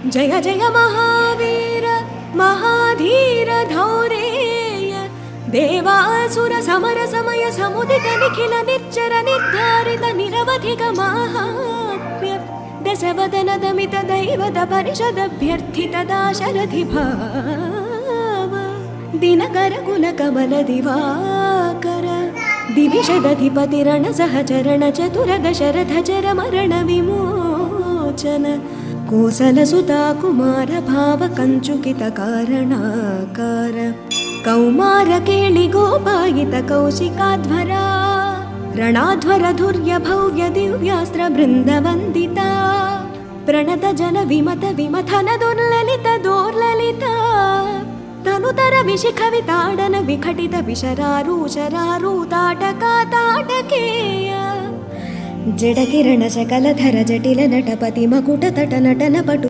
जय जय महावीर महाधीर धौरेय देवासुर समर समय समुदित निखिल निर्जर निर्धारित निरवधिक माहात्म्य दशवदन दमित दैवत परिषदभ्यर्थित दाशरथि भाव दिनकर कुल कमल दिवाकर दिविषदधिपतिरण सहचरण चतुर दशरथ चर मरण विमोचन कोसलसुता कुमार भाव कंचुकित कारणाकार कौमार केळि गोपायित कौशिकाध्वरा ರಣಾಧ್ವರ ಧುರ್ಯ ಭವ್ಯ ದಿವ್ಯಾಸ್ತ್ರ ಬೃಂದ ವಂದಿತ ಪ್ರಣತ ಜನ ವಿಮತ ವಿಮಥನ ದುರ್ಲಲಿತ ದೋರ್ಲಲಿತ ತನುತರ ವಿಶಿಖವಿತಾಡನ ವಿಘಟಿತ ವಿಶರಾರೂಷರಾರೂತಾಟಕ ತಾಟಕೇಯ ಜಡಕಿರಣ ಶಕಲಧರ ಜಟಿಲ ನಟಪತಿ ಮಕುಟ ತಟ ನಟನ ಪಟು